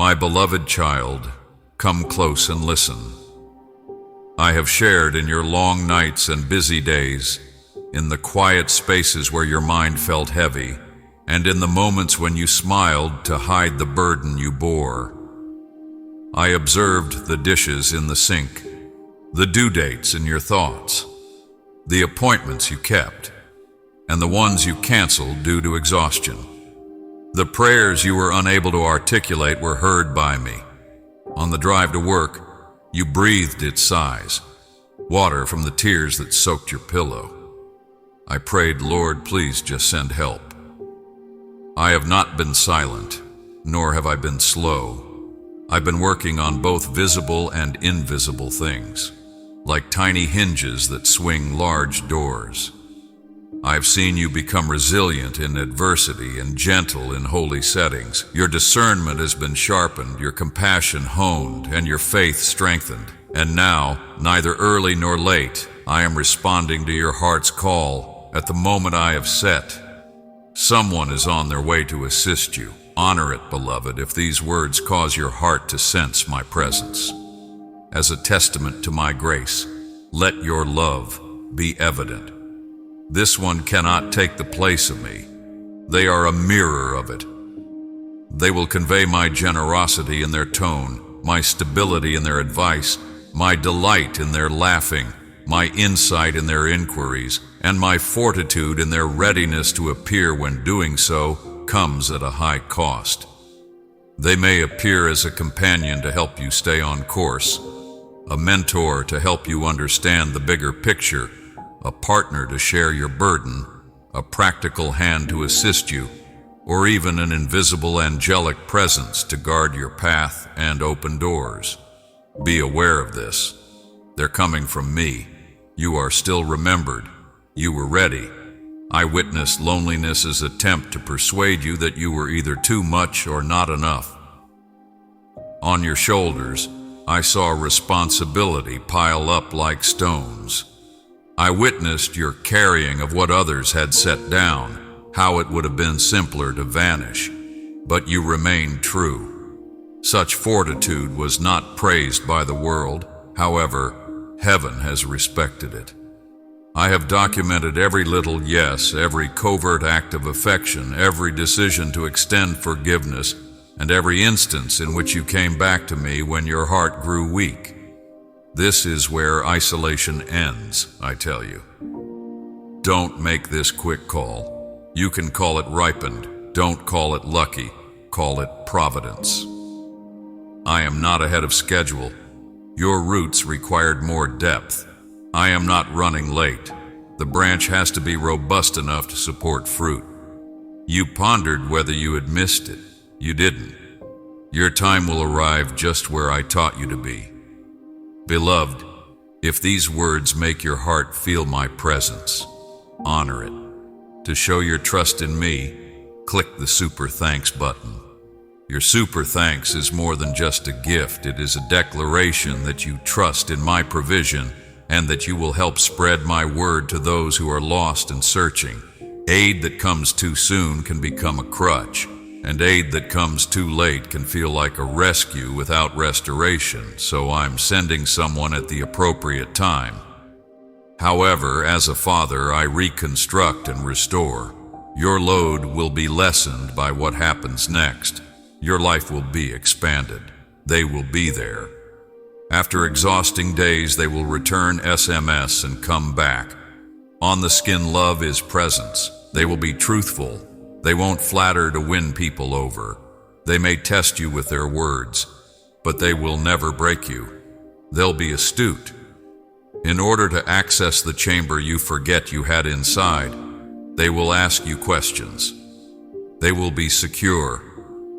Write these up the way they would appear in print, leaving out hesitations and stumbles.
My beloved child, come close and listen. I have shared in your long nights and busy days, in the quiet spaces where your mind felt heavy, and in the moments when you smiled to hide the burden you bore. I observed the dishes in the sink, the due dates in your thoughts, the appointments you kept, and the ones you canceled due to exhaustion. The prayers you were unable to articulate were heard by me. On the drive to work, you breathed its sighs, water from the tears that soaked your pillow. I prayed, Lord, please just send help. I have not been silent, nor have I been slow. I've been working on both visible and invisible things, like tiny hinges that swing large doors. I've seen you become resilient in adversity and gentle in holy settings. Your discernment has been sharpened, your compassion honed, and your faith strengthened. And now, neither early nor late, I am responding to your heart's call at the moment I have set. Someone is on their way to assist you. Honor it, beloved, if these words cause your heart to sense my presence. As a testament to my grace, let your love be evident. This one cannot take the place of me. They are a mirror of it. They will convey my generosity in their tone, my stability in their advice, my delight in their laughing, my insight in their inquiries, and my fortitude in their readiness to appear when doing so comes at a high cost. They may appear as a companion to help you stay on course, a mentor to help you understand the bigger picture, a partner to share your burden, a practical hand to assist you, or even an invisible angelic presence to guard your path and open doors. Be aware of this. They're coming from me. You are still remembered. You were ready. I witnessed loneliness's attempt to persuade you that you were either too much or not enough. On your shoulders, I saw responsibility pile up like stones. I witnessed your carrying of what others had set down, how it would have been simpler to vanish, but you remained true. Such fortitude was not praised by the world, however, heaven has respected it. I have documented every little yes, every covert act of affection, every decision to extend forgiveness, and every instance in which you came back to me when your heart grew weak. This is where isolation ends, I tell you. Don't make this quick call. You can call it ripened. Don't call it lucky. Call it providence. I am not ahead of schedule. Your roots required more depth. I am not running late. The branch has to be robust enough to support fruit. You pondered whether you had missed it. You didn't. Your time will arrive just where I taught you to be. Beloved, if these words make your heart feel my presence, honor it. To show your trust in me, click the Super Thanks button. Your super thanks is more than just a gift. It is a declaration that you trust in my provision and that you will help spread my word to those who are lost and searching. Aid that comes too soon can become a crutch, and aid that comes too late can feel like a rescue without restoration, so I'm sending someone at the appropriate time. However, as a father, I reconstruct and restore. Your load will be lessened by what happens next. Your life will be expanded. They will be there. After exhausting days, they will return SMS and come back. On the skin love is presence. They will be truthful. They won't flatter to win people over. They may test you with their words, but they will never break you. They'll be astute. In order to access the chamber you forget you had inside, they will ask you questions. They will be secure.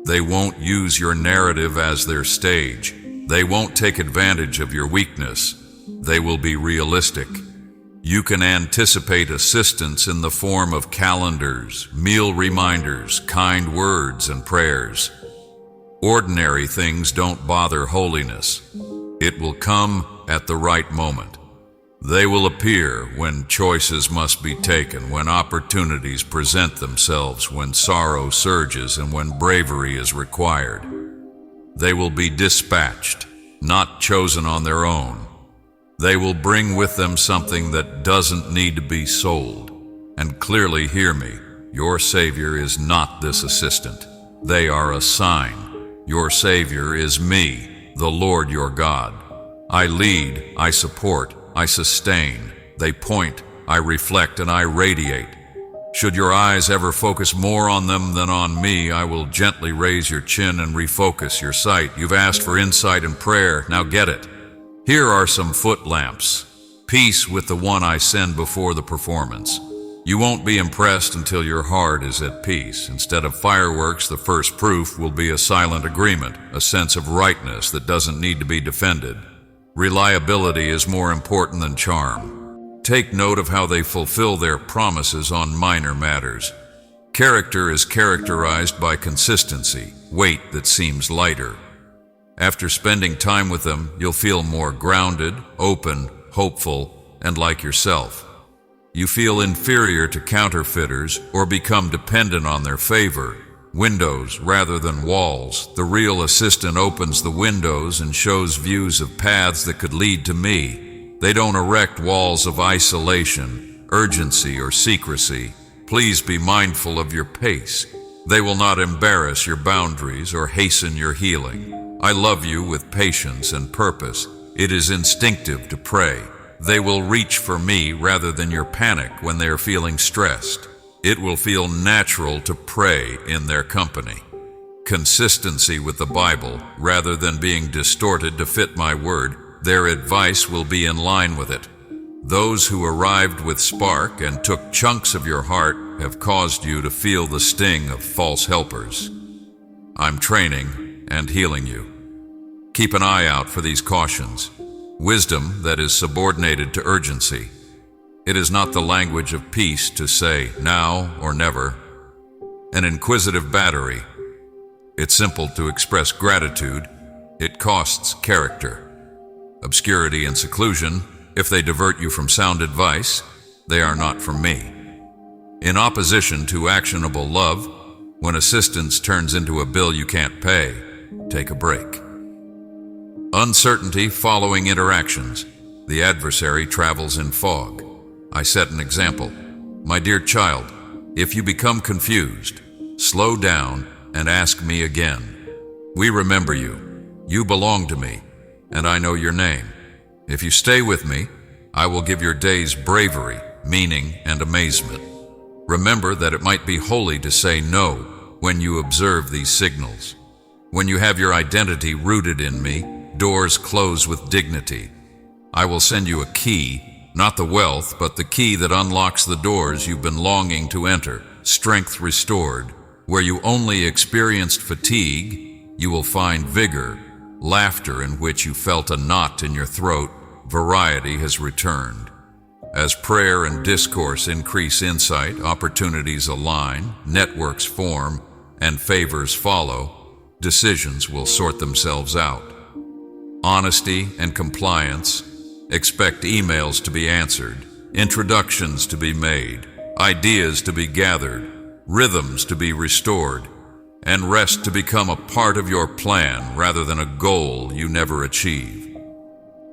They won't use your narrative as their stage. They won't take advantage of your weakness. They will be realistic. You can anticipate assistance in the form of calendars, meal reminders, kind words, and prayers. Ordinary things don't bother holiness. It will come at the right moment. They will appear when choices must be taken, when opportunities present themselves, when sorrow surges, and when bravery is required. They will be dispatched, not chosen on their own. They will bring with them something that doesn't need to be sold. And clearly hear me, your Savior is not this assistant. They are a sign. Your Savior is me, the Lord your God. I lead, I support, I sustain. They point, I reflect, and I radiate. Should your eyes ever focus more on them than on me, I will gently raise your chin and refocus your sight. You've asked for insight and prayer, now get it. Here are some foot lamps. Peace with the one I send before the performance. You won't be impressed until your heart is at peace. Instead of fireworks, the first proof will be a silent agreement, a sense of rightness that doesn't need to be defended. Reliability is more important than charm. Take note of how they fulfill their promises on minor matters. Character is characterized by consistency, weight that seems lighter. After spending time with them, you'll feel more grounded, open, hopeful, and like yourself. You feel inferior to counterfeiters or become dependent on their favor. Windows rather than walls. The real assistant opens the windows and shows views of paths that could lead to me. They don't erect walls of isolation, urgency, or secrecy. Please be mindful of your pace. They will not embarrass your boundaries or hasten your healing. I love you with patience and purpose. It is instinctive to pray. They will reach for me rather than your panic when they are feeling stressed. It will feel natural to pray in their company. Consistency with the Bible rather than being distorted to fit my word. Their advice will be in line with it. Those who arrived with spark and took chunks of your heart have caused you to feel the sting of false helpers. I'm training and healing you. Keep an eye out for these cautions. Wisdom that is subordinated to urgency. It is not the language of peace to say now or never. An inquisitive battery. It's simple to express gratitude. It costs character. Obscurity and seclusion, if they divert you from sound advice, they are not from me. In opposition to actionable love, when assistance turns into a bill you can't pay, take a break. Uncertainty following interactions. The adversary travels in fog. I set an example. My dear child, if you become confused, slow down and ask me again. We remember you. You belong to me. And I know your name. If you stay with me, I will give your days bravery, meaning, and amazement. Remember that it might be holy to say no when you observe these signals. When you have your identity rooted in me, doors close with dignity. I will send you a key, not the wealth, but the key that unlocks the doors you've been longing to enter, strength restored. Where you only experienced fatigue, you will find vigor. Laughter in which you felt a knot in your throat, variety has returned. As prayer and discourse increase insight, opportunities align, networks form, and favors follow, decisions will sort themselves out. Honesty and compliance. Expect emails to be answered, introductions to be made, ideas to be gathered, rhythms to be restored, and rest to become a part of your plan rather than a goal you never achieve.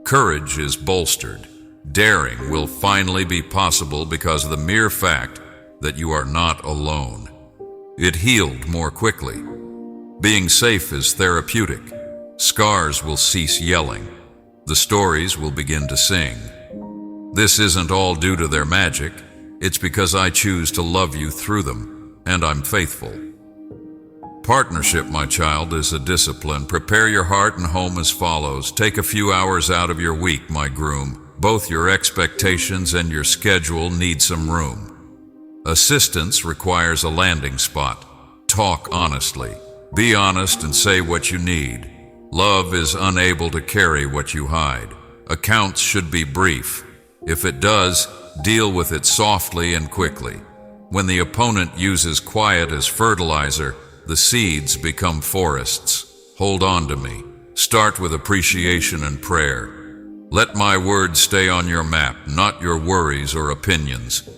Courage is bolstered. Daring will finally be possible because of the mere fact that you are not alone. It healed more quickly. Being safe is therapeutic. Scars will cease yelling. The stories will begin to sing. This isn't all due to their magic. It's because I choose to love you through them, and I'm faithful. Partnership, my child, is a discipline. Prepare your heart and home as follows. Take a few hours out of your week, my groom. Both your expectations and your schedule need some room. Assistance requires a landing spot. Talk honestly. Be honest and say what you need. Love is unable to carry what you hide. Accounts should be brief. If it does, deal with it softly and quickly. When the opponent uses quiet as fertilizer, the seeds become forests. Hold on to me. Start with appreciation and prayer. Let my words stay on your map, not your worries or opinions.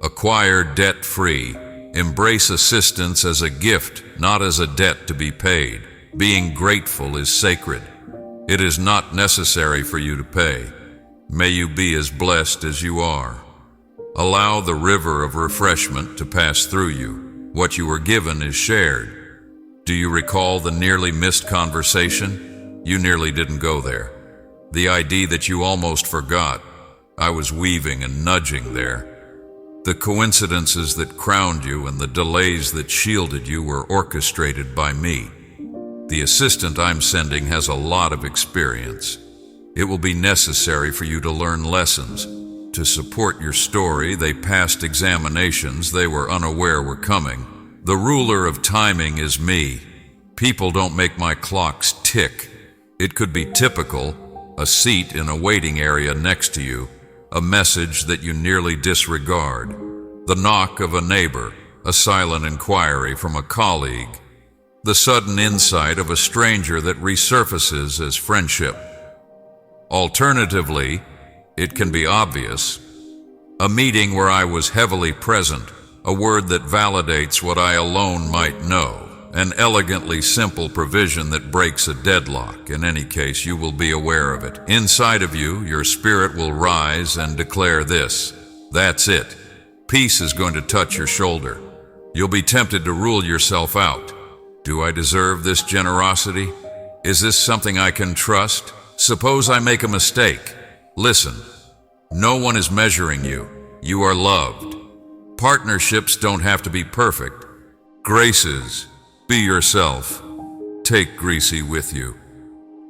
Acquire debt-free. Embrace assistance as a gift, not as a debt to be paid. Being grateful is sacred. It is not necessary for you to pay. May you be as blessed as you are. Allow the river of refreshment to pass through you. What you were given is shared. Do you recall the nearly missed conversation? You nearly didn't go there. The idea that you almost forgot. I was weaving and nudging there. The coincidences that crowned you and the delays that shielded you were orchestrated by me. The assistant I'm sending has a lot of experience. It will be necessary for you to learn lessons. To support your story, they passed examinations they were unaware were coming. The ruler of timing is me. People don't make my clocks tick. It could be typical, a seat in a waiting area next to you, a message that you nearly disregard, the knock of a neighbor, a silent inquiry from a colleague, the sudden insight of a stranger that resurfaces as friendship. Alternatively, it can be obvious, a meeting where I was heavily present, a word that validates what I alone might know, an elegantly simple provision that breaks a deadlock. In any case, you will be aware of it. Inside of you, your spirit will rise and declare this. That's it. Peace is going to touch your shoulder. You'll be tempted to rule yourself out. Do I deserve this generosity? Is this something I can trust? Suppose I make a mistake. Listen, no one is measuring you. You are loved. Partnerships don't have to be perfect. Grace is. Be yourself. Take Greasy with you.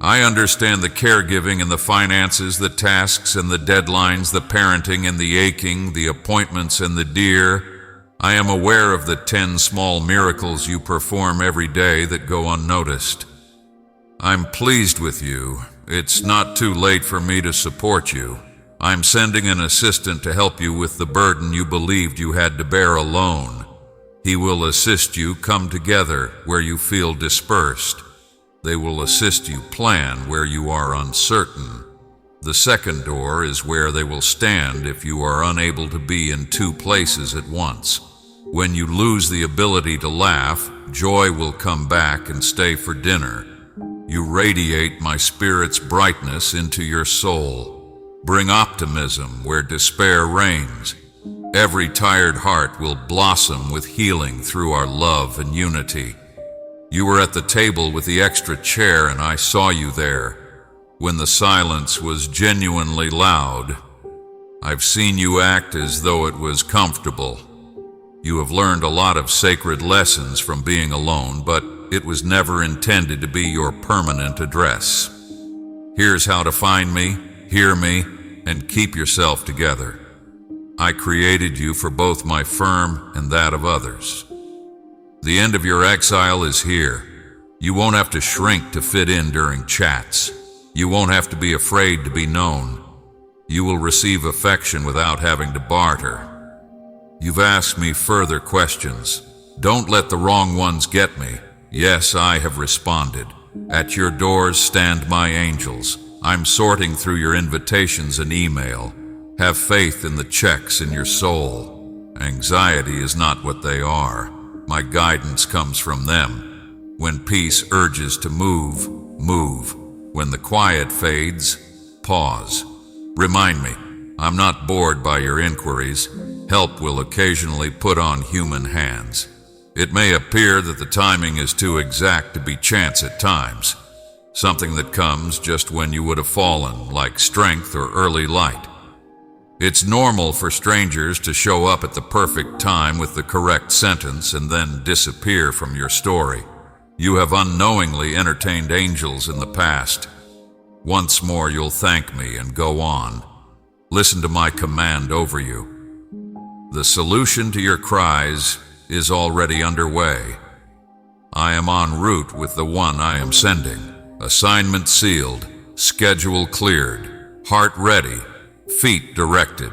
I understand the caregiving and the finances, the tasks and the deadlines, the parenting and the aching, the appointments and the dear. I am aware of the 10 small miracles you perform every day that go unnoticed. I'm pleased with you. It's not too late for me to support you. I'm sending an assistant to help you with the burden you believed you had to bear alone. He will assist you come together where you feel dispersed. They will assist you plan where you are uncertain. The second door is where they will stand if you are unable to be in 2 places at once. When you lose the ability to laugh, joy will come back and stay for dinner. You radiate my spirit's brightness into your soul. Bring optimism where despair reigns. Every tired heart will blossom with healing through our love and unity. You were at the table with the extra chair and I saw you there. When the silence was genuinely loud, I've seen you act as though it was comfortable. You have learned a lot of sacred lessons from being alone, but it was never intended to be your permanent address. Here's how to find me, hear me, and keep yourself together. I created you for both my firm and that of others. The end of your exile is here. You won't have to shrink to fit in during chats. You won't have to be afraid to be known. You will receive affection without having to barter. You've asked me further questions. Don't let the wrong ones get me. Yes, I have responded. At your doors stand my angels. I'm sorting through your invitations and email. Have faith in the checks in your soul. Anxiety is not what they are. My guidance comes from them. When peace urges to move, move. When the quiet fades, pause. Remind me, I'm not bored by your inquiries. Help will occasionally put on human hands. It may appear that the timing is too exact to be chance at times. Something that comes just when you would have fallen, like strength or early light. It's normal for strangers to show up at the perfect time with the correct sentence and then disappear from your story. You have unknowingly entertained angels in the past. Once more you'll thank me and go on. Listen to my command over you. The solution to your cries is already underway. I am en route with the one I am sending. Assignment sealed, schedule cleared, heart ready, feet directed.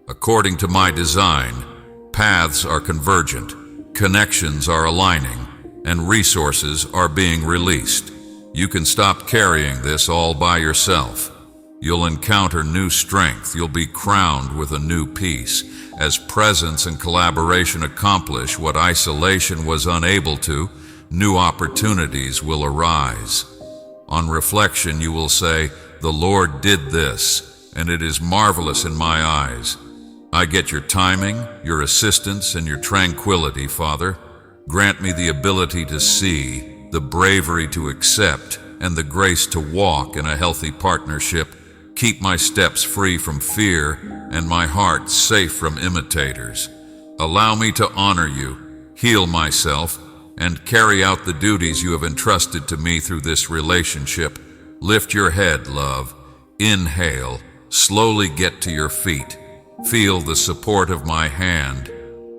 According to my design, paths are convergent, connections are aligning, and resources are being released. You can stop carrying this all by yourself. You'll encounter new strength. You'll be crowned with a new peace. As presence and collaboration accomplish what isolation was unable to, new opportunities will arise. On reflection, you will say, "The Lord did this, and it is marvelous in my eyes." I get your timing, your assistance, and your tranquility, Father. Grant me the ability to see, the bravery to accept, and the grace to walk in a healthy partnership. Keep my steps free from fear and my heart safe from imitators. Allow me to honor you, heal myself, and carry out the duties you have entrusted to me through this relationship. Lift your head, love. Inhale. Slowly get to your feet. Feel the support of my hand.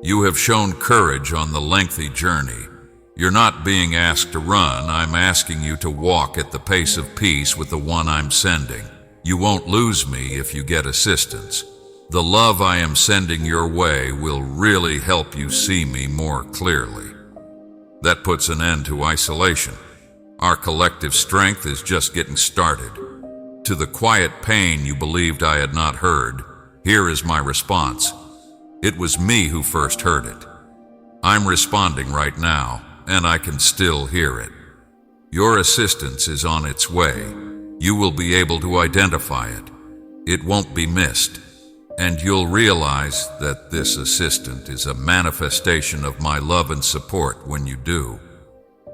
You have shown courage on the lengthy journey. You're not being asked to run. I'm asking you to walk at the pace of peace with the one I'm sending. You won't lose me if you get assistance. The love I am sending your way will really help you see me more clearly. That puts an end to isolation. Our collective strength is just getting started. To the quiet pain you believed I had not heard, here is my response. It was me who first heard it. I'm responding right now, and I can still hear it. Your assistance is on its way. You will be able to identify it. It won't be missed. And you'll realize that this assistant is a manifestation of my love and support when you do.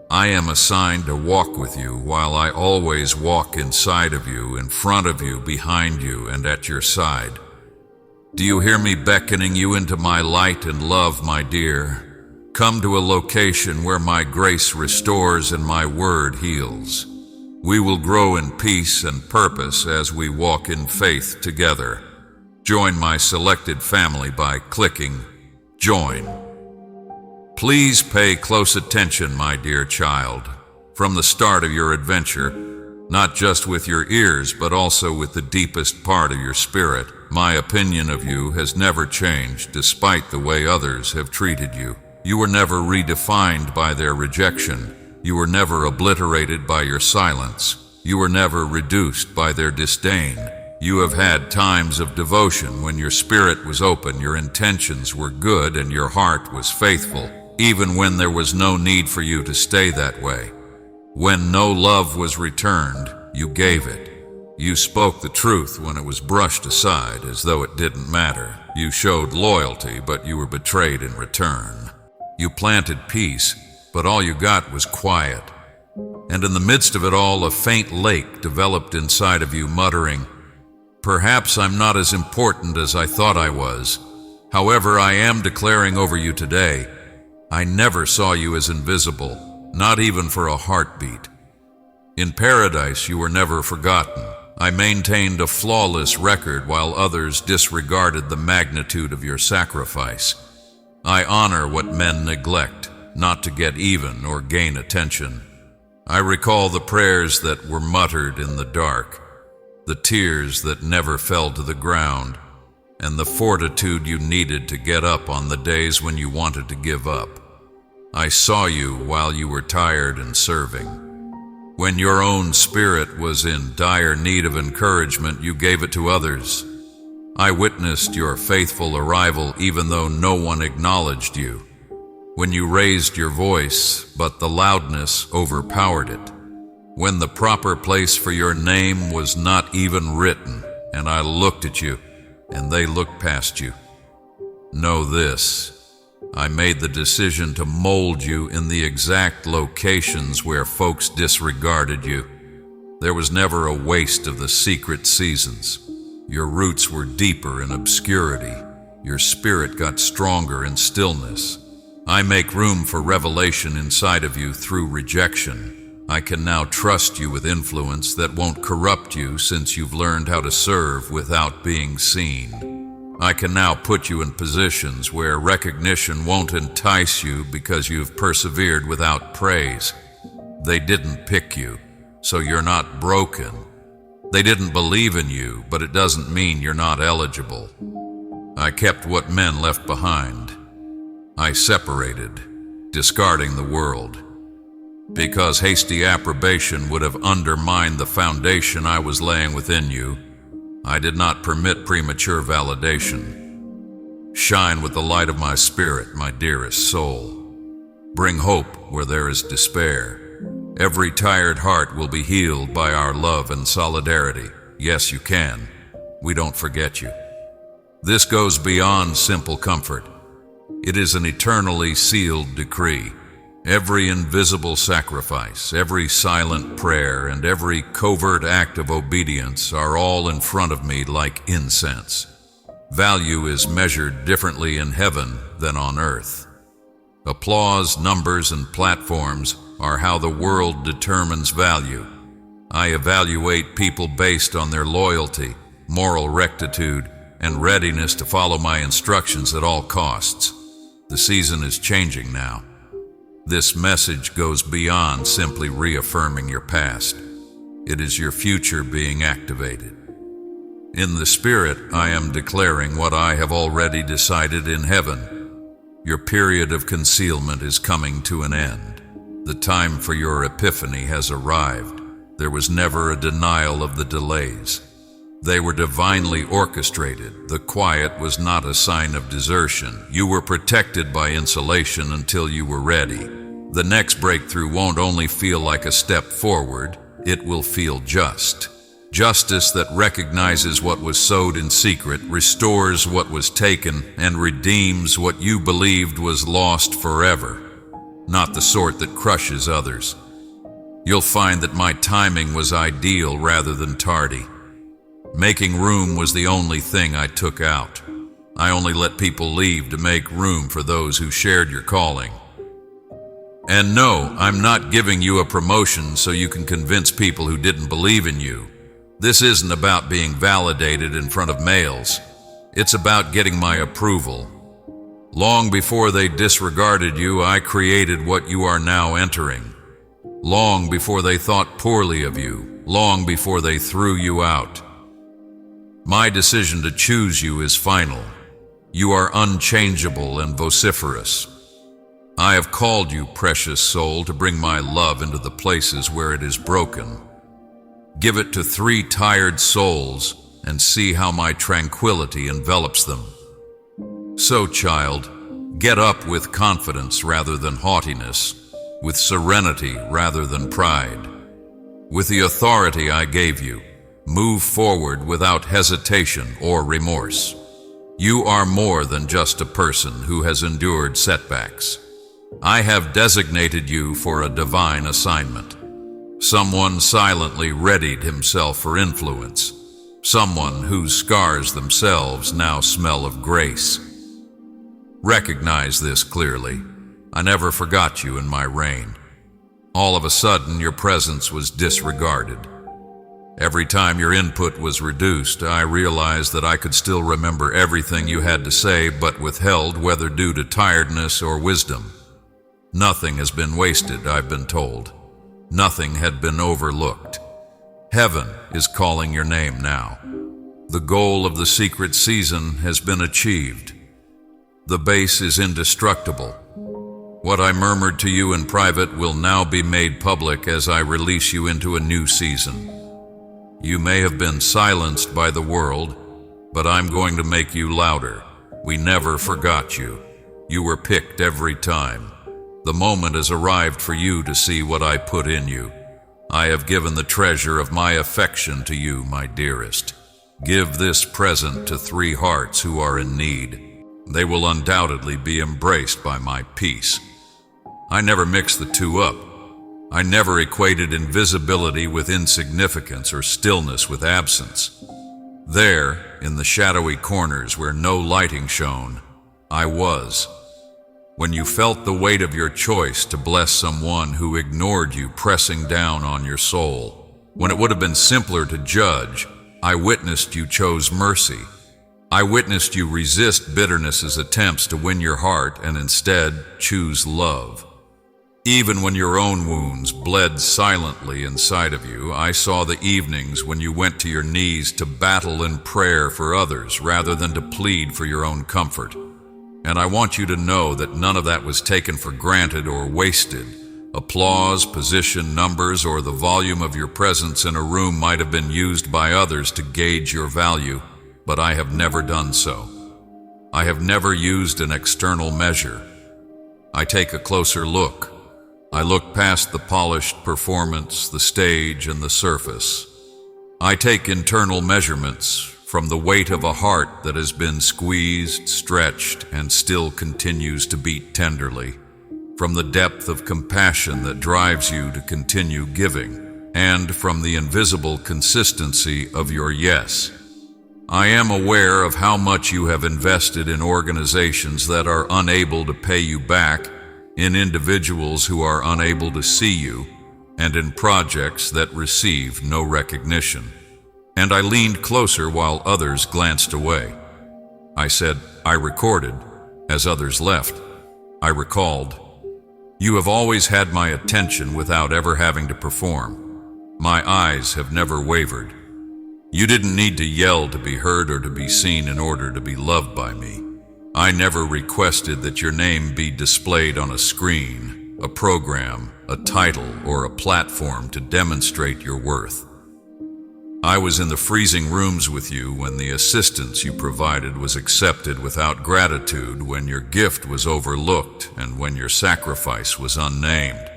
I am assigned to walk with you while I always walk inside of you, in front of you, behind you, and at your side. Do you hear me beckoning you into my light and love, my dear? Come to a location where my grace restores and my word heals. We will grow in peace and purpose as we walk in faith together. Join my selected family by clicking Join. Please pay close attention, my dear child, from the start of your adventure, not just with your ears, but also with the deepest part of your spirit. My opinion of you has never changed despite the way others have treated you. You were never redefined by their rejection. You were never obliterated by your silence. You were never reduced by their disdain. You have had times of devotion when your spirit was open, your intentions were good, and your heart was faithful, even when there was no need for you to stay that way. When no love was returned, you gave it. You spoke the truth when it was brushed aside as though it didn't matter. You showed loyalty, but you were betrayed in return. You planted peace, but all you got was quiet. And in the midst of it all, a faint lake developed inside of you, muttering, "Perhaps I'm not as important as I thought I was. However, I am declaring over you today, I never saw you as invisible, not even for a heartbeat. In paradise, you were never forgotten. I maintained a flawless record while others disregarded the magnitude of your sacrifice. I honor what men neglect, not to get even or gain attention. I recall the prayers that were muttered in the dark, the tears that never fell to the ground, and the fortitude you needed to get up on the days when you wanted to give up. I saw you while you were tired and serving. When your own spirit was in dire need of encouragement, you gave it to others. I witnessed your faithful arrival even though no one acknowledged you. When you raised your voice, but the loudness overpowered it. When the proper place for your name was not even written, and I looked at you, and they looked past you. Know this, I made the decision to mold you in the exact locations where folks disregarded you. There was never a waste of the secret seasons. Your roots were deeper in obscurity. Your spirit got stronger in stillness. I make room for revelation inside of you through rejection. I can now trust you with influence that won't corrupt you since you've learned how to serve without being seen. I can now put you in positions where recognition won't entice you because you've persevered without praise. They didn't pick you, so you're not broken. They didn't believe in you, but it doesn't mean you're not eligible. I kept what men left behind. I separated, discarding the world. Because hasty approbation would have undermined the foundation I was laying within you, I did not permit premature validation. Shine with the light of my spirit, my dearest soul. Bring hope where there is despair. Every tired heart will be healed by our love and solidarity. Yes, you can. We don't forget you. This goes beyond simple comfort. It is an eternally sealed decree. Every invisible sacrifice, every silent prayer, and every covert act of obedience are all in front of me like incense. Value is measured differently in heaven than on earth. Applause, numbers, and platforms are how the world determines value. I evaluate people based on their loyalty, moral rectitude, and readiness to follow my instructions at all costs. The season is changing now. This message goes beyond simply reaffirming your past. It is your future being activated. In the Spirit, I am declaring what I have already decided in heaven. Your period of concealment is coming to an end. The time for your epiphany has arrived. There was never a denial of the delays. They were divinely orchestrated. The quiet was not a sign of desertion. You were protected by insulation until you were ready. The next breakthrough won't only feel like a step forward, it will feel just. Justice that recognizes what was sowed in secret, restores what was taken, and redeems what you believed was lost forever. Not the sort that crushes others. You'll find that my timing was ideal rather than tardy. Making room was the only thing I took out. I only let people leave to make room for those who shared your calling. And no, I'm not giving you a promotion so you can convince people who didn't believe in you. This isn't about being validated in front of males. It's about getting my approval. Long before they disregarded you, I created what you are now entering. Long before they thought poorly of you. Long before they threw you out. My decision to choose you is final. You are unchangeable and vociferous. I have called you, precious soul, to bring my love into the places where it is broken. Give it to 3 tired souls and see how my tranquility envelops them. So, child, get up with confidence rather than haughtiness, with serenity rather than pride. With the authority I gave you, move forward without hesitation or remorse. You are more than just a person who has endured setbacks. I have designated you for a divine assignment. Someone silently readied himself for influence. Someone whose scars themselves now smell of grace. Recognize this clearly. I never forgot you in my reign. All of a sudden, your presence was disregarded. Every time your input was reduced, I realized that I could still remember everything you had to say, but withheld, whether due to tiredness or wisdom. Nothing has been wasted, I've been told. Nothing had been overlooked. Heaven is calling your name now. The goal of the secret season has been achieved. The base is indestructible. What I murmured to you in private will now be made public as I release you into a new season. You may have been silenced by the world, but I'm going to make you louder. We never forgot you. You were picked every time. The moment has arrived for you to see what I put in you. I have given the treasure of my affection to you, my dearest. Give this present to 3 hearts who are in need. They will undoubtedly be embraced by my peace. I never mixed the two up. I never equated invisibility with insignificance or stillness with absence. There, in the shadowy corners where no lighting shone, I was. When you felt the weight of your choice to bless someone who ignored you pressing down on your soul, when it would have been simpler to judge, I witnessed you chose mercy. I witnessed you resist bitterness's attempts to win your heart and instead choose love. Even when your own wounds bled silently inside of you, I saw the evenings when you went to your knees to battle in prayer for others rather than to plead for your own comfort. And I want you to know that none of that was taken for granted or wasted. Applause, position, numbers, or the volume of your presence in a room might have been used by others to gauge your value, but I have never done so. I have never used an external measure. I take a closer look. I look past the polished performance, the stage, and the surface. I take internal measurements from the weight of a heart that has been squeezed, stretched, and still continues to beat tenderly, from the depth of compassion that drives you to continue giving, and from the invisible consistency of your yes. I am aware of how much you have invested in organizations that are unable to pay you back, in individuals who are unable to see you, and in projects that receive no recognition. And I leaned closer while others glanced away. I said, I recorded, as others left. I recalled, you have always had my attention without ever having to perform. My eyes have never wavered. You didn't need to yell to be heard or to be seen in order to be loved by me. I never requested that your name be displayed on a screen, a program, a title, or a platform to demonstrate your worth. I was in the freezing rooms with you when the assistance you provided was accepted without gratitude, when your gift was overlooked, and when your sacrifice was unnamed.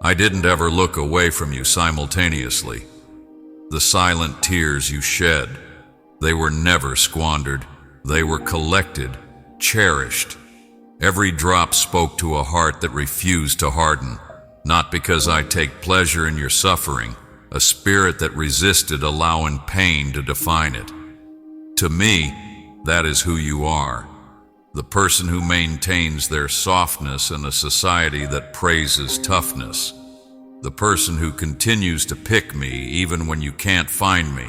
I didn't ever look away from you simultaneously. The silent tears you shed, they were never squandered. They were collected, cherished. Every drop spoke to a heart that refused to harden, not because I take pleasure in your suffering, a spirit that resisted allowing pain to define it. To me, that is who you are, the person who maintains their softness in a society that praises toughness, the person who continues to pick me even when you can't find me,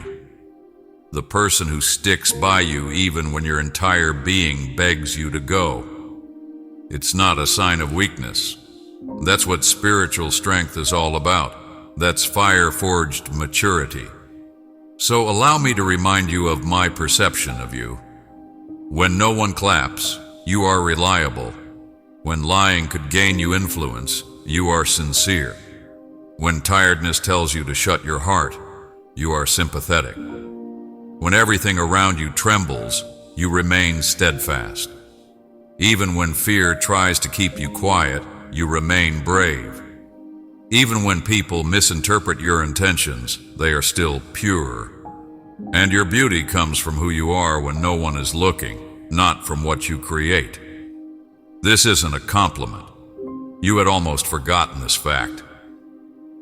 the person who sticks by you even when your entire being begs you to go. It's not a sign of weakness. That's what spiritual strength is all about. That's fire-forged maturity. So allow me to remind you of my perception of you. When no one claps, you are reliable. When lying could gain you influence, you are sincere. When tiredness tells you to shut your heart, you are sympathetic. When everything around you trembles, you remain steadfast. Even when fear tries to keep you quiet, you remain brave. Even when people misinterpret your intentions, they are still pure. And your beauty comes from who you are when no one is looking, not from what you create. This isn't a compliment. You had almost forgotten this fact.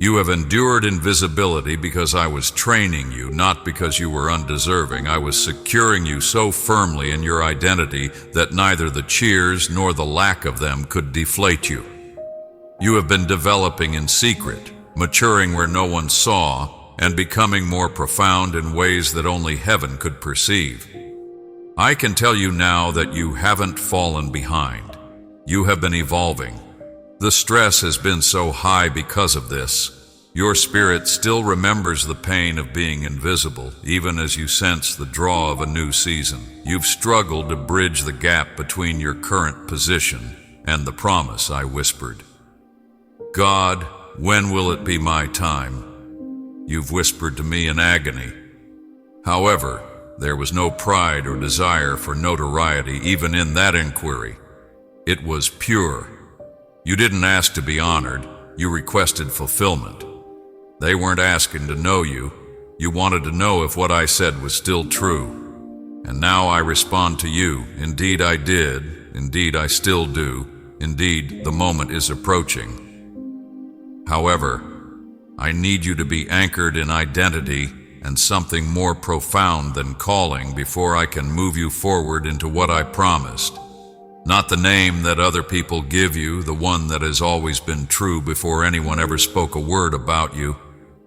You have endured invisibility because I was training you, not because you were undeserving. I was securing you so firmly in your identity that neither the cheers nor the lack of them could deflate you. You have been developing in secret, maturing where no one saw, and becoming more profound in ways that only heaven could perceive. I can tell you now that you haven't fallen behind. You have been evolving. The stress has been so high because of this. Your spirit still remembers the pain of being invisible, even as you sense the draw of a new season. You've struggled to bridge the gap between your current position and the promise I whispered. God, when will it be my time? You've whispered to me in agony. However, there was no pride or desire for notoriety even in that inquiry. It was pure. You didn't ask to be honored, you requested fulfillment. They weren't asking to know you. You wanted to know if what I said was still true. And now I respond to you. Indeed I did. Indeed I still do. Indeed, the moment is approaching. However, I need you to be anchored in identity and something more profound than calling before I can move you forward into what I promised. Not the name that other people give you, the one that has always been true before anyone ever spoke a word about you,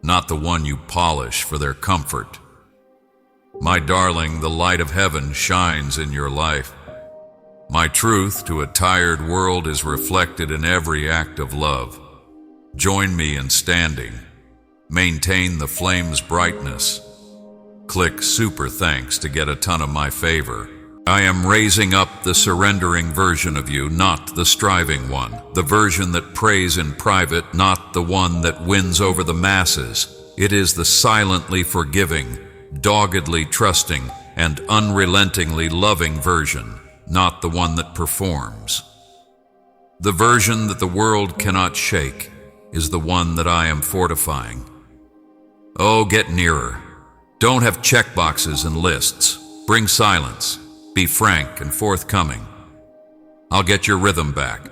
not the one you polish for their comfort. My darling, the light of heaven shines in your life. My truth to a tired world is reflected in every act of love. Join me in standing. Maintain the flame's brightness. Click super thanks to get a ton of my favor. I am raising up the surrendering version of you, not the striving one. The version that prays in private, not the one that wins over the masses. It is the silently forgiving, doggedly trusting, and unrelentingly loving version, not the one that performs. The version that the world cannot shake is the one that I am fortifying. Oh, get nearer. Don't have checkboxes and lists. Bring silence. Be frank and forthcoming. I'll get your rhythm back.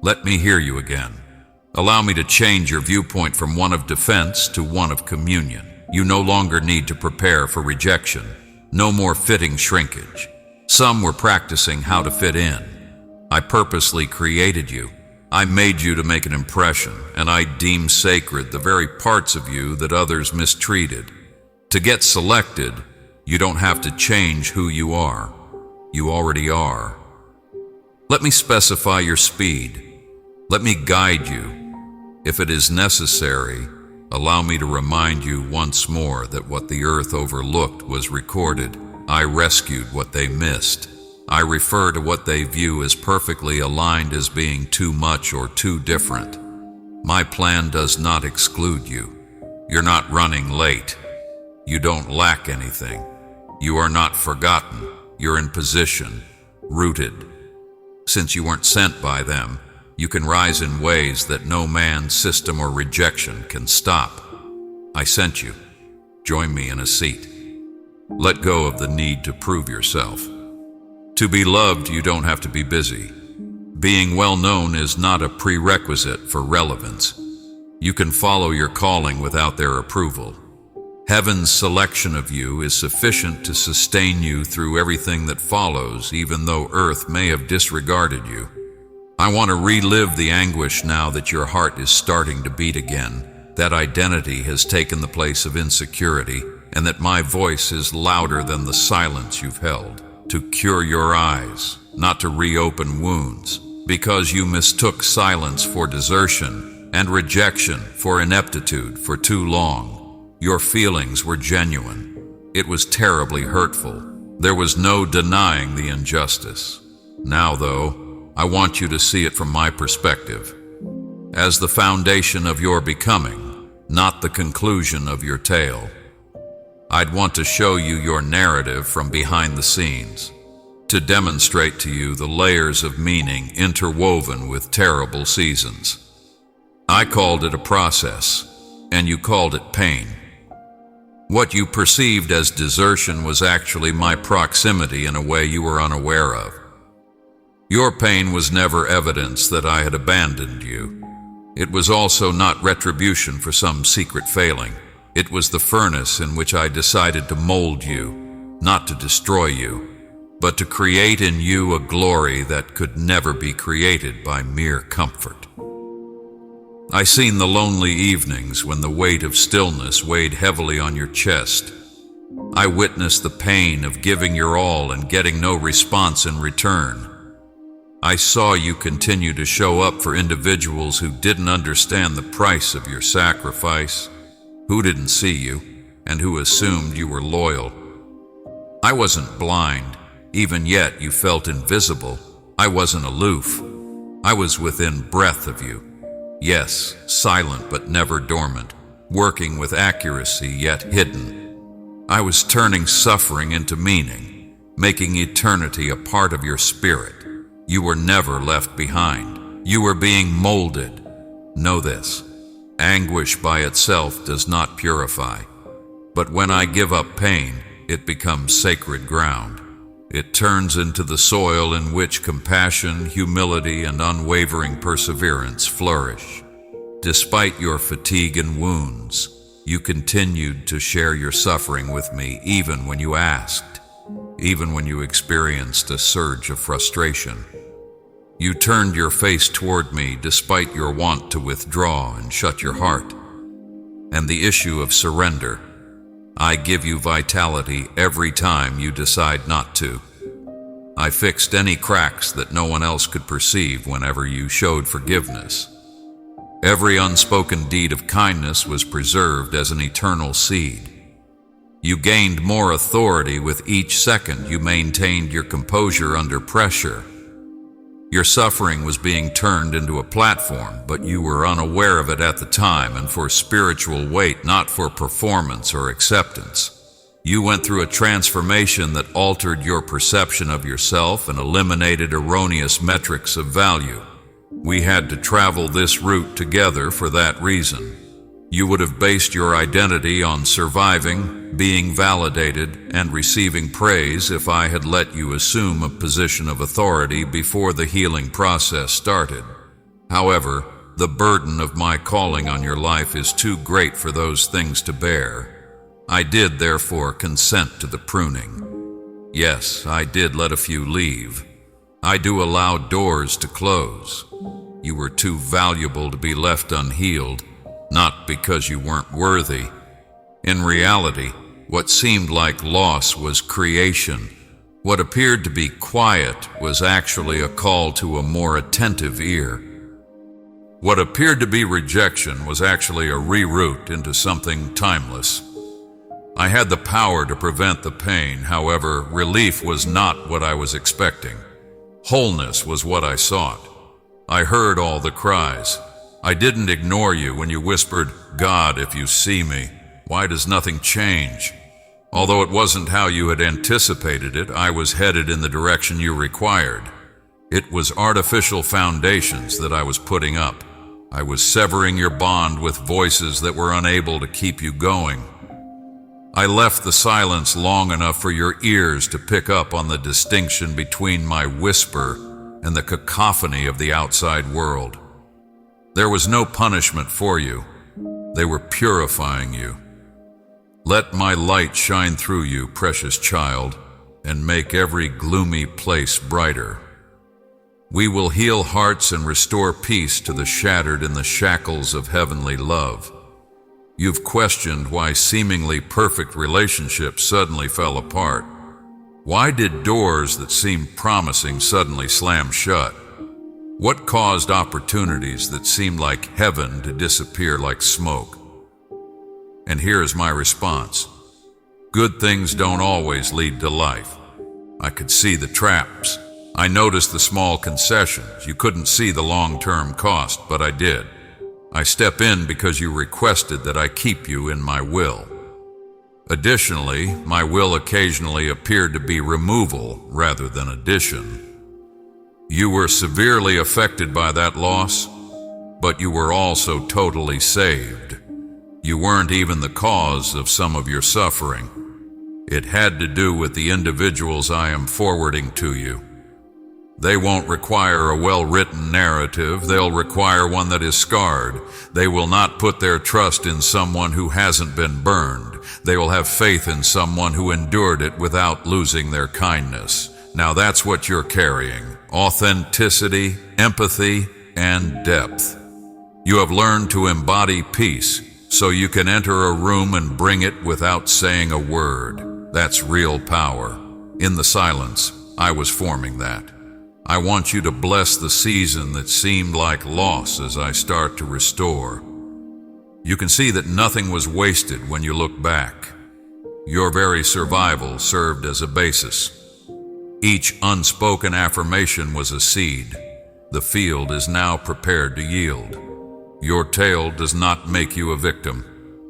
Let me hear you again. Allow me to change your viewpoint from one of defense to one of communion. You no longer need to prepare for rejection. No more fitting shrinkage. Some were practicing how to fit in. I purposely created you. I made you to make an impression, and I deem sacred the very parts of you that others mistreated. To get selected, you don't have to change who you are. You already are. Let me specify your speed. Let me guide you. If it is necessary, allow me to remind you once more that what the earth overlooked was recorded. I rescued what they missed. I refer to what they view as perfectly aligned as being too much or too different. My plan does not exclude you. You're not running late. You don't lack anything. You are not forgotten. You're in position, rooted. Since you weren't sent by them, you can rise in ways that no man, system, or rejection can stop. I sent you. Join me in a seat. Let go of the need to prove yourself. To be loved, you don't have to be busy. Being well known is not a prerequisite for relevance. You can follow your calling without their approval. Heaven's selection of you is sufficient to sustain you through everything that follows, even though earth may have disregarded you. I want to relive the anguish now that your heart is starting to beat again, that identity has taken the place of insecurity, and that my voice is louder than the silence you've held. To cure your eyes, not to reopen wounds, because you mistook silence for desertion and rejection for ineptitude for too long. Your feelings were genuine. It was terribly hurtful. There was no denying the injustice. Now, though, I want you to see it from my perspective, as the foundation of your becoming, not the conclusion of your tale. I'd want to show you your narrative from behind the scenes, to demonstrate to you the layers of meaning interwoven with terrible seasons. I called it a process, and you called it pain. What you perceived as desertion was actually my proximity in a way you were unaware of. Your pain was never evidence that I had abandoned you. It was also not retribution for some secret failing. It was the furnace in which I decided to mold you, not to destroy you, but to create in you a glory that could never be created by mere comfort. I seen the lonely evenings when the weight of stillness weighed heavily on your chest. I witnessed the pain of giving your all and getting no response in return. I saw you continue to show up for individuals who didn't understand the price of your sacrifice, who didn't see you, and who assumed you were loyal. I wasn't blind, even yet you felt invisible. I wasn't aloof. I was within breath of you. Yes, silent but never dormant, working with accuracy yet hidden. I was turning suffering into meaning, making eternity a part of your spirit. You were never left behind. You were being molded. Know this. Anguish by itself does not purify, but when I give up pain, it becomes sacred ground. It turns into the soil in which compassion, humility, and unwavering perseverance flourish. Despite your fatigue and wounds, you continued to share your suffering with me even when you asked, even when you experienced a surge of frustration. You turned your face toward me despite your want to withdraw and shut your heart. And the issue of surrender, I give you vitality every time you decide not to. I fixed any cracks that no one else could perceive whenever you showed forgiveness. Every unspoken deed of kindness was preserved as an eternal seed. You gained more authority with each second you maintained your composure under pressure. Your suffering was being turned into a platform, but you were unaware of it at the time and for spiritual weight, not for performance or acceptance. You went through a transformation that altered your perception of yourself and eliminated erroneous metrics of value. We had to travel this route together for that reason. You would have based your identity on surviving, being validated, and receiving praise if I had let you assume a position of authority before the healing process started. However, the burden of my calling on your life is too great for those things to bear. I did therefore consent to the pruning. Yes, I did let a few leave. I do allow doors to close. You were too valuable to be left unhealed, not because you weren't worthy. In reality, what seemed like loss was creation. What appeared to be quiet was actually a call to a more attentive ear. What appeared to be rejection was actually a reroute into something timeless. I had the power to prevent the pain, however, relief was not what I was expecting. Wholeness was what I sought. I heard all the cries. I didn't ignore you when you whispered, "God, if you see me, why does nothing change?" Although it wasn't how you had anticipated it, I was headed in the direction you required. It was artificial foundations that I was putting up. I was severing your bond with voices that were unable to keep you going. I left the silence long enough for your ears to pick up on the distinction between my whisper and the cacophony of the outside world. There was no punishment for you. They were purifying you. Let my light shine through you, precious child, and make every gloomy place brighter. We will heal hearts and restore peace to the shattered in the shackles of heavenly love. You've questioned why seemingly perfect relationships suddenly fell apart. Why did doors that seemed promising suddenly slam shut? What caused opportunities that seemed like heaven to disappear like smoke? And here is my response. Good things don't always lead to life. I could see the traps. I noticed the small concessions. You couldn't see the long-term cost, but I did. I step in because you requested that I keep you in my will. Additionally, my will occasionally appeared to be removal rather than addition. You were severely affected by that loss, but you were also totally saved. You weren't even the cause of some of your suffering. It had to do with the individuals I am forwarding to you. They won't require a well-written narrative. They'll require one that is scarred. They will not put their trust in someone who hasn't been burned. They will have faith in someone who endured it without losing their kindness. Now that's what you're carrying. Authenticity, empathy, and depth. You have learned to embody peace, so you can enter a room and bring it without saying a word. That's real power. In the silence, I was forming that. I want you to bless the season that seemed like loss as I start to restore. You can see that nothing was wasted when you look back. Your very survival served as a basis. Each unspoken affirmation was a seed. The field is now prepared to yield. Your tale does not make you a victim.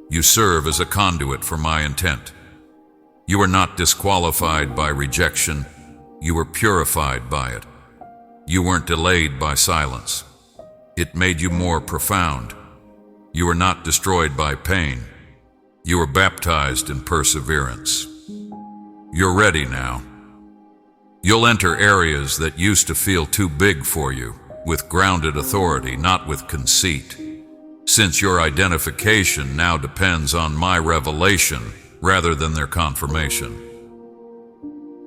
You serve as a conduit for my intent. You are not disqualified by rejection. You were purified by it. You weren't delayed by silence. It made you more profound. You were not destroyed by pain. You were baptized in perseverance. You're ready now. You'll enter areas that used to feel too big for you, with grounded authority, not with conceit. Since your identification now depends on my revelation rather than their confirmation.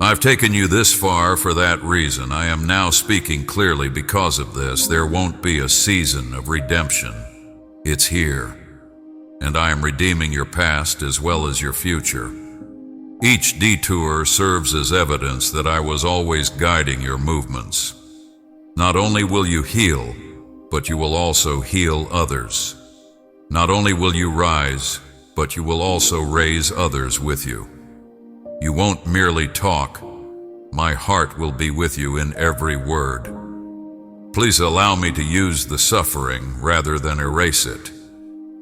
I've taken you this far for that reason. I am now speaking clearly because of this. There won't be a season of redemption. It's here. And I am redeeming your past as well as your future. Each detour serves as evidence that I was always guiding your movements. Not only will you heal, but you will also heal others. Not only will you rise, but you will also raise others with you. You won't merely talk. My heart will be with you in every word. Please allow me to use the suffering rather than erase it.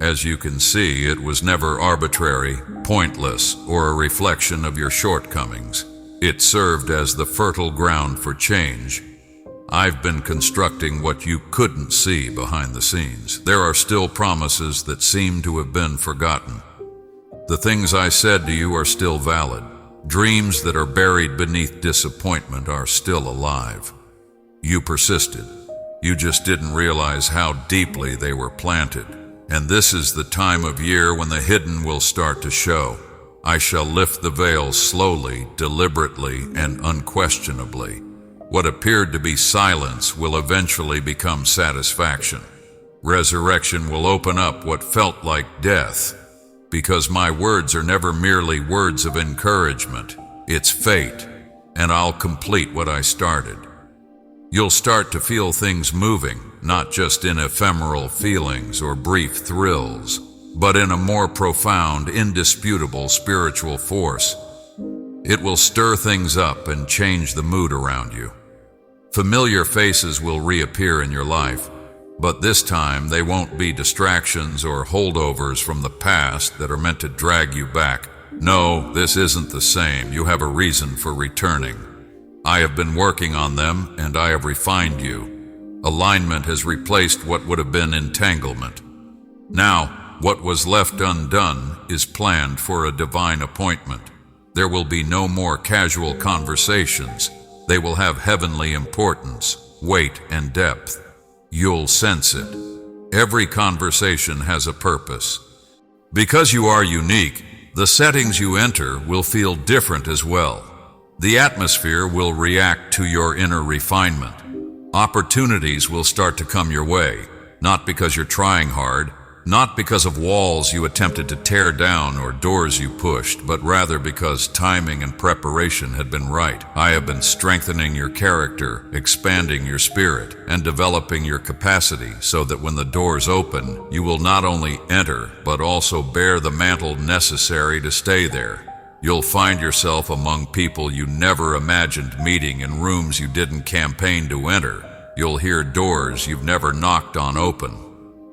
As you can see, it was never arbitrary, pointless, or a reflection of your shortcomings. It served as the fertile ground for change. I've been constructing what you couldn't see behind the scenes. There are still promises that seem to have been forgotten. The things I said to you are still valid. Dreams that are buried beneath disappointment are still alive. You persisted. You just didn't realize how deeply they were planted. And this is the time of year when the hidden will start to show. I shall lift the veil slowly, deliberately, and unquestionably. What appeared to be silence will eventually become satisfaction. Resurrection will open up what felt like death. Because my words are never merely words of encouragement. It's fate, and I'll complete what I started. You'll start to feel things moving, not just in ephemeral feelings or brief thrills, but in a more profound, indisputable spiritual force. It will stir things up and change the mood around you. Familiar faces will reappear in your life, but this time they won't be distractions or holdovers from the past that are meant to drag you back. No, this isn't the same. You have a reason for returning. I have been working on them, and I have refined you. Alignment has replaced what would have been entanglement. Now, what was left undone is planned for a divine appointment. There will be no more casual conversations. They will have heavenly importance, weight, and depth. You'll sense it. Every conversation has a purpose. Because you are unique, the settings you enter will feel different as well. The atmosphere will react to your inner refinement. Opportunities will start to come your way, not because you're trying hard, not because of walls you attempted to tear down or doors you pushed, but rather because timing and preparation had been right. I have been strengthening your character, expanding your spirit, and developing your capacity so that when the doors open, you will not only enter, but also bear the mantle necessary to stay there. You'll find yourself among people you never imagined meeting in rooms you didn't campaign to enter. You'll hear doors you've never knocked on open.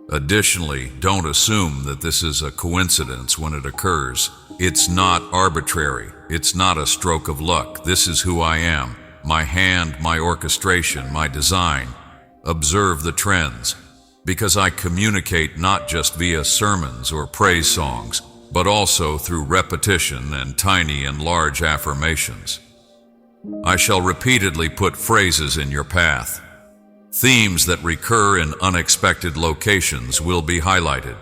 Additionally, don't assume that this is a coincidence when it occurs. It's not arbitrary. It's not a stroke of luck. This is who I am. My hand, my orchestration, my design. Observe the trends. Because I communicate not just via sermons or praise songs, but also through repetition and tiny and large affirmations. I shall repeatedly put phrases in your path. Themes that recur in unexpected locations will be highlighted.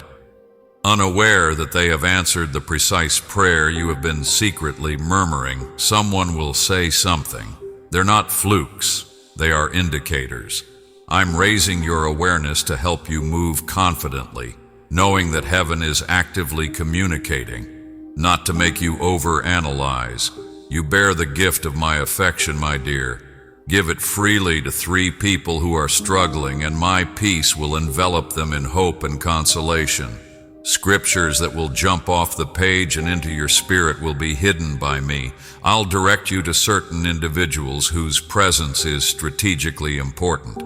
Unaware that they have answered the precise prayer you have been secretly murmuring, someone will say something. They're not flukes, they are indicators. I'm raising your awareness to help you move confidently, knowing that heaven is actively communicating, not to make you overanalyze. You bear the gift of my affection, my dear. Give it freely to 3 people who are struggling, and my peace will envelop them in hope and consolation. Scriptures that will jump off the page and into your spirit will be hidden by me. I'll direct you to certain individuals whose presence is strategically important.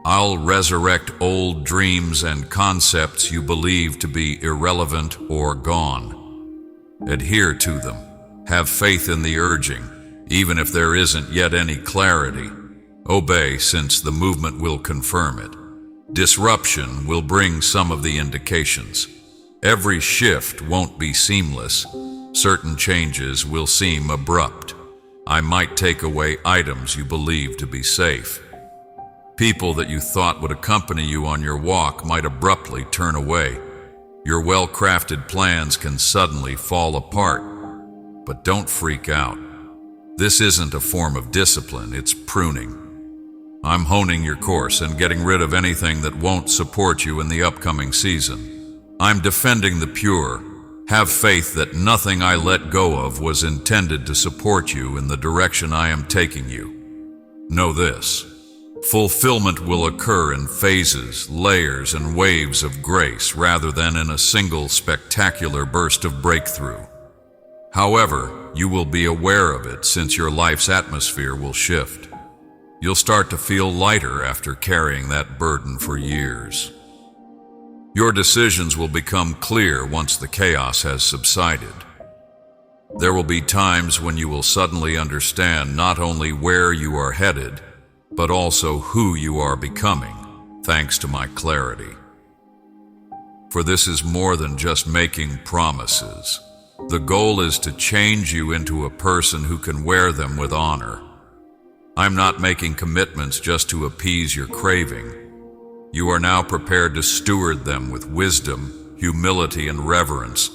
I'll resurrect old dreams and concepts you believe to be irrelevant or gone. Adhere to them. Have faith in the urging, even if there isn't yet any clarity. Obey, since the movement will confirm it. Disruption will bring some of the indications. Every shift won't be seamless. Certain changes will seem abrupt. I might take away items you believe to be safe. People that you thought would accompany you on your walk might abruptly turn away. Your well-crafted plans can suddenly fall apart. But don't freak out. This isn't a form of discipline, it's pruning. I'm honing your course and getting rid of anything that won't support you in the upcoming season. I'm defending the pure. Have faith that nothing I let go of was intended to support you in the direction I am taking you. Know this: fulfillment will occur in phases, layers, and waves of grace rather than in a single spectacular burst of breakthrough. However, you will be aware of it since your life's atmosphere will shift. You'll start to feel lighter after carrying that burden for years. Your decisions will become clear once the chaos has subsided. There will be times when you will suddenly understand not only where you are headed, but also who you are becoming, thanks to my clarity. For this is more than just making promises. The goal is to change you into a person who can wear them with honor. I'm not making commitments just to appease your craving. You are now prepared to steward them with wisdom, humility, and reverence,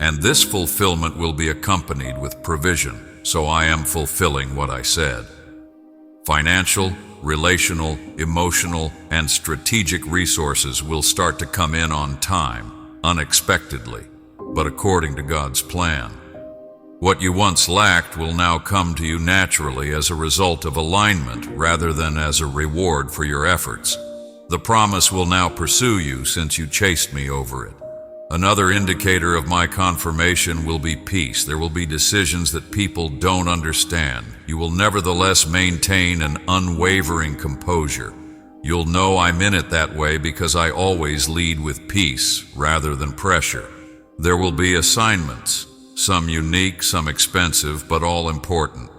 and this fulfillment will be accompanied with provision, so I am fulfilling what I said. Financial, relational, emotional, and strategic resources will start to come in on time, unexpectedly, but according to God's plan. What you once lacked will now come to you naturally as a result of alignment rather than as a reward for your efforts. The promise will now pursue you since you chased me over it. Another indicator of my confirmation will be peace. There will be decisions that people don't understand. You will nevertheless maintain an unwavering composure. You'll know I'm in it that way because I always lead with peace rather than pressure. There will be assignments, some unique, some expensive, but all important.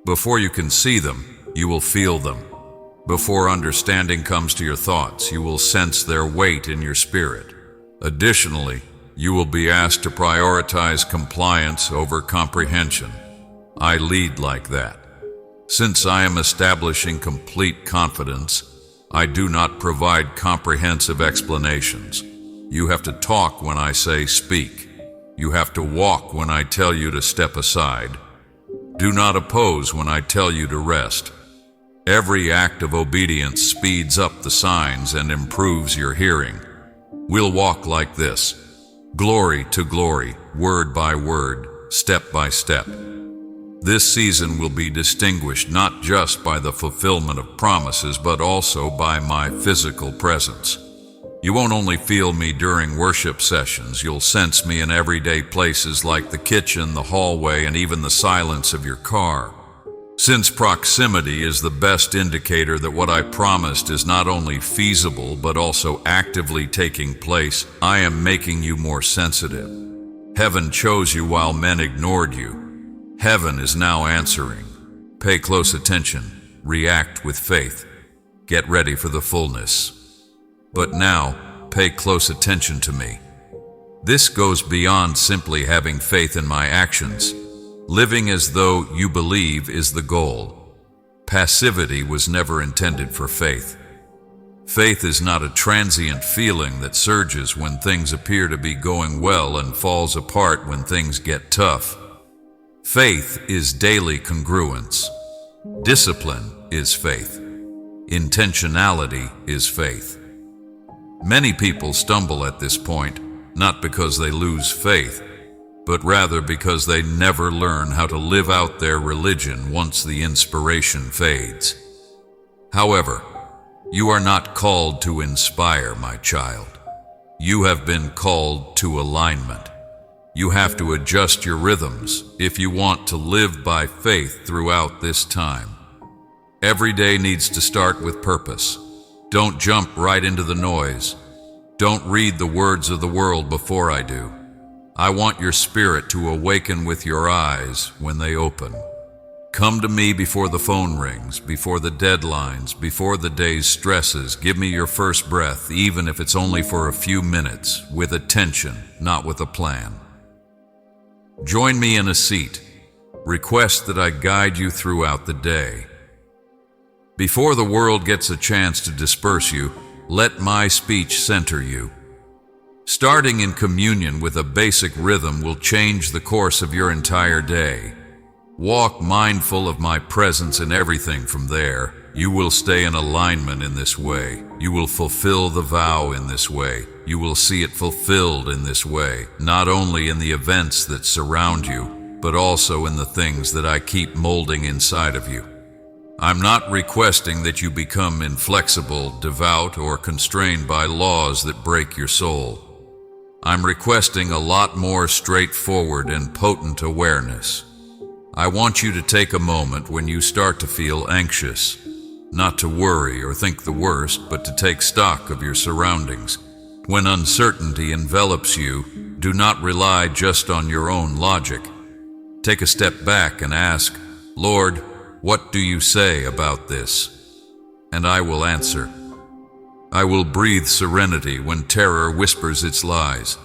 Before you can see them, you will feel them. Before understanding comes to your thoughts, you will sense their weight in your spirit. Additionally, you will be asked to prioritize compliance over comprehension. I lead like that. Since I am establishing complete confidence, I do not provide comprehensive explanations. You have to talk when I say speak. You have to walk when I tell you to step aside. Do not oppose when I tell you to rest. Every act of obedience speeds up the signs and improves your hearing. We'll walk like this, glory to glory, word by word, step by step. This season will be distinguished not just by the fulfillment of promises, but also by my physical presence. You won't only feel me during worship sessions, you'll sense me in everyday places like the kitchen, the hallway, and even the silence of your car. Since proximity is the best indicator that what I promised is not only feasible but also actively taking place, I am making you more sensitive. Heaven chose you while men ignored you. Heaven is now answering. Pay close attention. React with faith. Get ready for the fullness. But now, pay close attention to me. This goes beyond simply having faith in my actions. Living as though you believe is the goal. Passivity was never intended for faith. Faith is not a transient feeling that surges when things appear to be going well and falls apart when things get tough. Faith is daily congruence. Discipline is faith. Intentionality is faith. Many people stumble at this point, not because they lose faith, but rather because they never learn how to live out their religion once the inspiration fades. However, you are not called to inspire, my child. You have been called to alignment. You have to adjust your rhythms if you want to live by faith throughout this time. Every day needs to start with purpose. Don't jump right into the noise. Don't read the words of the world before I do. I want your spirit to awaken with your eyes when they open. Come to me before the phone rings, before the deadlines, before the day's stresses. Give me your first breath, even if it's only for a few minutes, with attention, not with a plan. Join me in a seat. Request that I guide you throughout the day. Before the world gets a chance to disperse you, let my speech center you. Starting in communion with a basic rhythm will change the course of your entire day. Walk mindful of my presence in everything from there. You will stay in alignment in this way. You will fulfill the vow in this way. You will see it fulfilled in this way, not only in the events that surround you, but also in the things that I keep molding inside of you. I'm not requesting that you become inflexible, devout, or constrained by laws that break your soul. I'm requesting a lot more straightforward and potent awareness. I want you to take a moment when you start to feel anxious, not to worry or think the worst, but to take stock of your surroundings. When uncertainty envelops you, do not rely just on your own logic. Take a step back and ask, Lord, what do you say about this? and I will answer. I will breathe serenity when terror whispers its lies.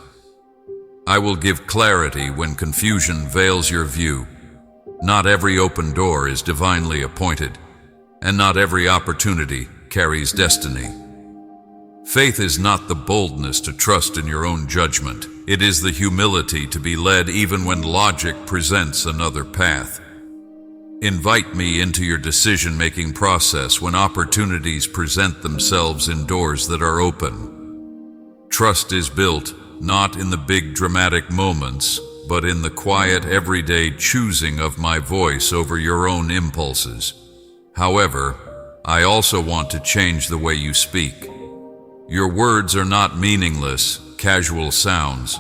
I will give clarity when confusion veils your view. Not every open door is divinely appointed, and not every opportunity carries destiny. Faith is not the boldness to trust in your own judgment. It is the humility to be led even when logic presents another path. Invite me into your decision-making process when opportunities present themselves in doors that are open. Trust is built not in the big dramatic moments, but in the quiet everyday choosing of my voice over your own impulses. However, I also want to change the way you speak. Your words are not meaningless, casual sounds.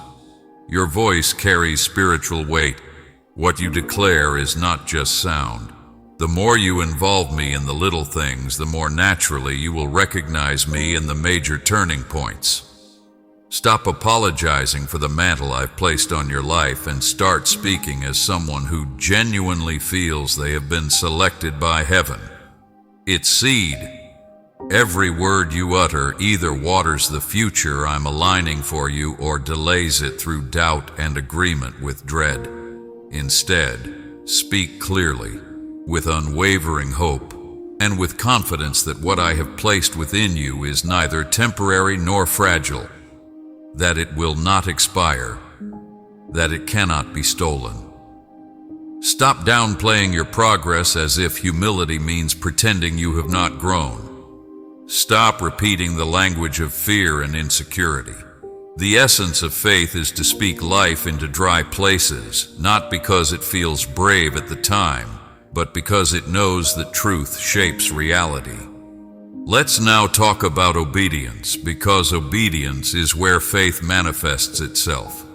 Your voice carries spiritual weight. What you declare is not just sound. The more you involve me in the little things, the more naturally you will recognize me in the major turning points. Stop apologizing for the mantle I've placed on your life and start speaking as someone who genuinely feels they have been selected by heaven. It's seed. Every word you utter either waters the future I'm aligning for you or delays it through doubt and agreement with dread. Instead, speak clearly, with unwavering hope, and with confidence that what I have placed within you is neither temporary nor fragile, that it will not expire, that it cannot be stolen. Stop downplaying your progress as if humility means pretending you have not grown. Stop repeating the language of fear and insecurity. The essence of faith is to speak life into dry places, not because it feels brave at the time, but because it knows that truth shapes reality. Let's now talk about obedience, because obedience is where faith manifests itself.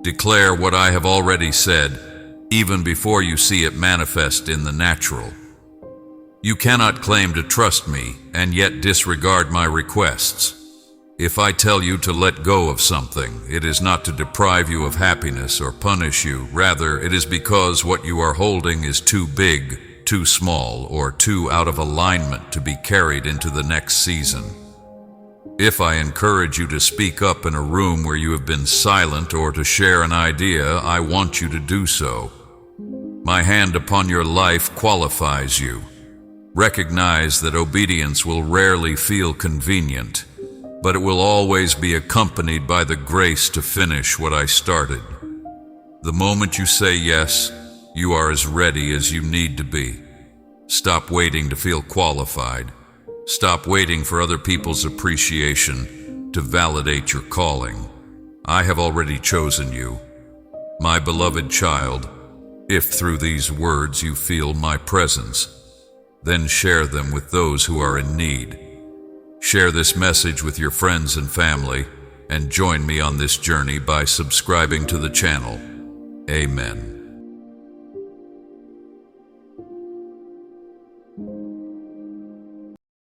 Declare what I have already said, even before you see it manifest in the natural. You cannot claim to trust me and yet disregard my requests. If I tell you to let go of something, it is not to deprive you of happiness or punish you. Rather, it is because what you are holding is too big, too small, or too out of alignment to be carried into the next season. If I encourage you to speak up in a room where you have been silent or to share an idea, I want you to do so. My hand upon your life qualifies you. Recognize that obedience will rarely feel convenient, but it will always be accompanied by the grace to finish what I started. The moment you say yes, you are as ready as you need to be. Stop waiting to feel qualified. Stop waiting for other people's appreciation to validate your calling. I have already chosen you, my beloved child. If through these words you feel my presence, then share them with those who are in need. Share this message with your friends and family, and join me on this journey by subscribing to the channel. Amen.